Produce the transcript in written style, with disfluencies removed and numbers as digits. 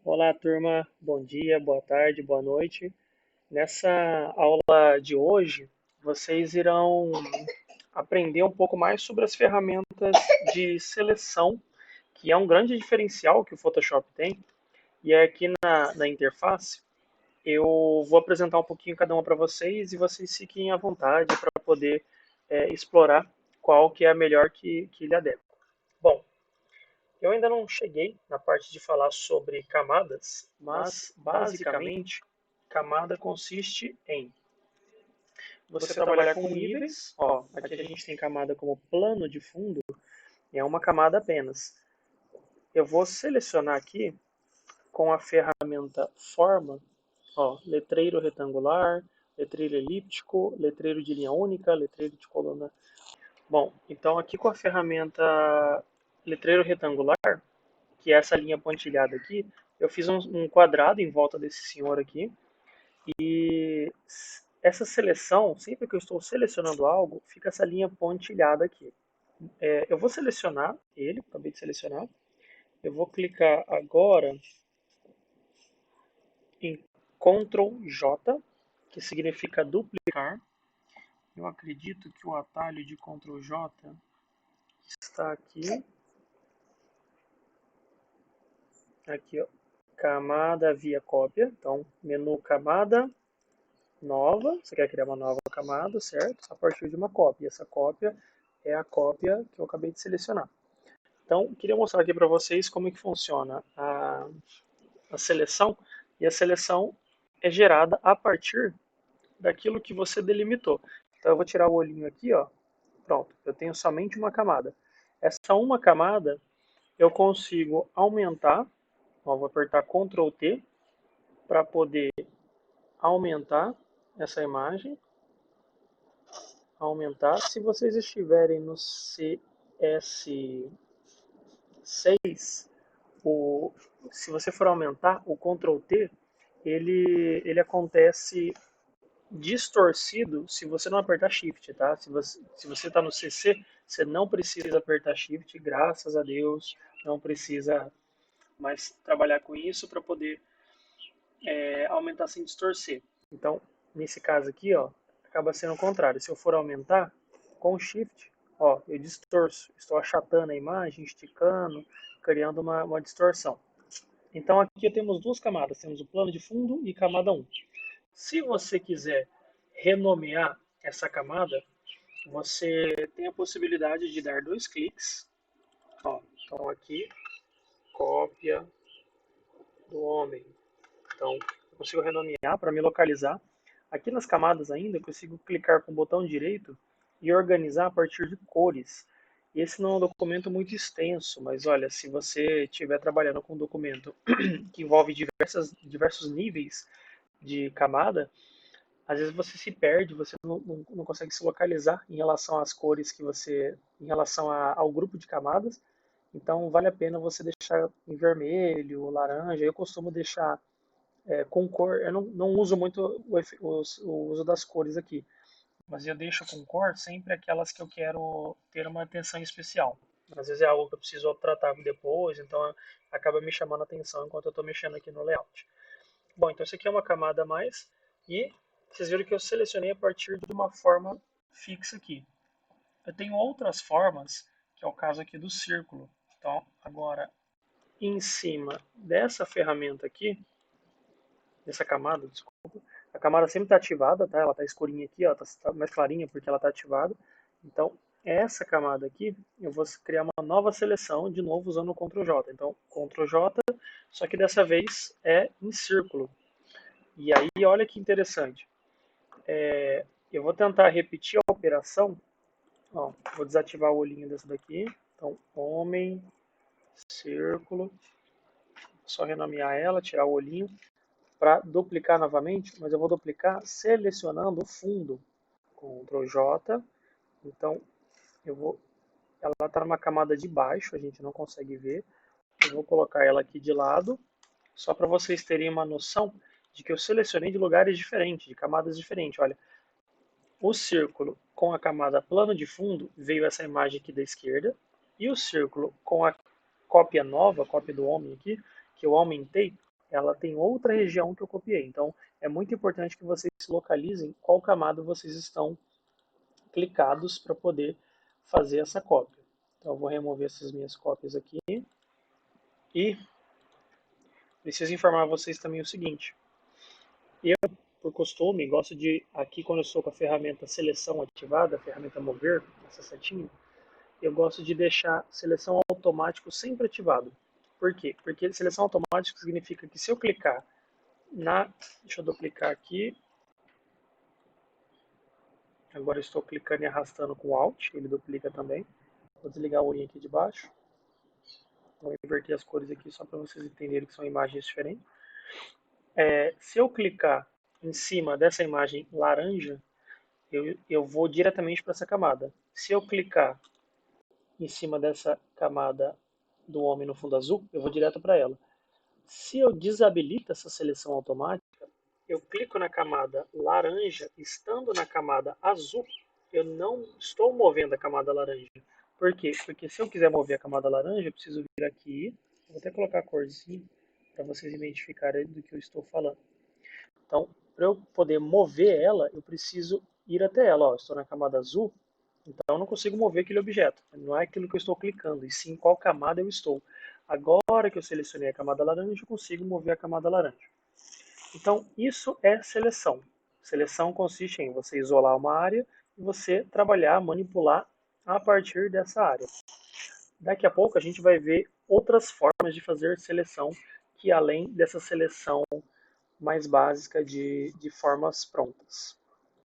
Olá, turma. Bom dia, boa tarde, boa noite. Nessa aula de hoje, vocês irão aprender um pouco mais sobre as ferramentas de seleção, que é um grande diferencial que o Photoshop tem. E é aqui na interface, eu vou apresentar um pouquinho cada uma para vocês e vocês fiquem à vontade para poder explorar qual que é a melhor que lhe adequa. Bom, eu ainda não cheguei na parte de falar sobre camadas, mas basicamente camada consiste em você trabalhar com níveis. Ó, aqui a gente tem camada como plano de fundo, é uma camada apenas. Eu vou selecionar aqui com a ferramenta forma, ó, letreiro retangular, letreiro elíptico, letreiro de linha única, letreiro de coluna. Bom, então aqui com a ferramenta letreiro retangular, que é essa linha pontilhada aqui, eu fiz um quadrado em volta desse senhor aqui. E essa seleção, sempre que eu estou selecionando algo, fica essa linha pontilhada aqui. Eu vou selecionar ele, acabei de selecionar. Eu vou clicar agora em Ctrl J, que significa duplicar. Eu acredito que o atalho de Ctrl J está aqui. Aqui, ó, camada via cópia. Então, menu camada nova. Você quer criar uma nova camada, certo? A partir de uma cópia. Essa cópia é a cópia que eu acabei de selecionar. Então, queria mostrar aqui para vocês como é que funciona a seleção. E a seleção é gerada a partir daquilo que você delimitou. Então, eu vou tirar o olhinho aqui, ó. Pronto, eu tenho somente uma camada. Essa uma camada eu consigo aumentar. Ó, vou apertar Ctrl T para poder aumentar essa imagem. Aumentar. Se vocês estiverem no CS6, se você for aumentar o Ctrl T, ele acontece distorcido se você não apertar Shift, tá? Se você está no CC, você não precisa apertar Shift, graças a Deus, não precisa mais trabalhar com isso para poder aumentar sem distorcer. Então, nesse caso aqui, ó, acaba sendo o contrário. Se eu for aumentar com Shift, ó, eu distorço, estou achatando a imagem, esticando, criando uma distorção. Então aqui temos duas camadas, temos o plano de fundo e camada 1. Se você quiser renomear essa camada, você tem a possibilidade de dar dois cliques. Ó, então aqui, cópia do homem. Então eu consigo renomear para me localizar. Aqui nas camadas ainda eu consigo clicar com o botão direito e organizar a partir de cores. Esse não é um documento muito extenso, mas olha, se você estiver trabalhando com um documento que envolve diversos níveis de camada, às vezes você se perde, você não consegue se localizar em relação às cores que você, em relação ao grupo de camadas. Então vale a pena você deixar em vermelho, laranja. Eu costumo deixar com cor. Eu não uso muito o uso das cores aqui, mas eu deixo com cor sempre aquelas que eu quero ter uma atenção especial. Às vezes é algo que eu preciso tratar depois, então acaba me chamando a atenção enquanto eu estou mexendo aqui no layout. Bom, então isso aqui é uma camada a mais e vocês viram que eu selecionei a partir de uma forma fixa aqui. Eu tenho outras formas, que é o caso aqui do círculo. Então, agora, em cima dessa ferramenta aqui, dessa camada, desculpa, a camada sempre está ativada, tá? Ela está escurinha aqui, ela está mais clarinha porque ela está ativada. Então, essa camada aqui, eu vou criar uma nova seleção, de novo usando o Ctrl J. Então, Ctrl J, só que dessa vez é em círculo. E aí, olha que interessante. Eu vou tentar repetir a operação. Ó, vou desativar o olhinho dessa daqui. Então, homem, círculo. Só renomear ela, tirar o olhinho para duplicar novamente, mas eu vou duplicar selecionando o fundo. Ctrl J. Então, ela está numa camada de baixo, a gente não consegue ver. Eu vou colocar ela aqui de lado, só para vocês terem uma noção de que eu selecionei de lugares diferentes, de camadas diferentes. Olha, o círculo com a camada plano de fundo veio essa imagem aqui da esquerda, e o círculo com a cópia nova, a cópia do homem aqui, que eu aumentei, ela tem outra região que eu copiei. Então, é muito importante que vocês localizem qual camada vocês estão clicados para poder fazer essa cópia. Então, eu vou remover essas minhas cópias aqui e preciso informar vocês também o seguinte. Eu, por costume, gosto de, aqui quando eu estou com a ferramenta seleção ativada, a ferramenta mover, essa setinha, eu gosto de deixar seleção automático sempre ativado. Por quê? Porque seleção automática significa que se eu clicar na... Deixa eu duplicar aqui. Agora estou clicando e arrastando com Alt, ele duplica também. Vou desligar o olhinho aqui de baixo. Vou inverter as cores aqui só para vocês entenderem que são imagens diferentes. Se eu clicar em cima dessa imagem laranja, eu vou diretamente para essa camada. Se eu clicar em cima dessa camada do homem no fundo azul, eu vou direto para ela. Se eu desabilito essa seleção automática, eu clico na camada laranja, estando na camada azul, eu não estou movendo a camada laranja. Por quê? Porque se eu quiser mover a camada laranja, eu preciso vir aqui, vou até colocar a corzinha para vocês identificarem do que eu estou falando. Então, para eu poder mover ela, eu preciso ir até ela. Ó, estou na camada azul, então eu não consigo mover aquele objeto. Não é aquilo que eu estou clicando, e sim qual camada eu estou. Agora que eu selecionei a camada laranja, eu consigo mover a camada laranja. Então, isso é seleção. Seleção consiste em você isolar uma área e você trabalhar, manipular a partir dessa área. Daqui a pouco a gente vai ver outras formas de fazer seleção que além dessa seleção mais básica de formas prontas.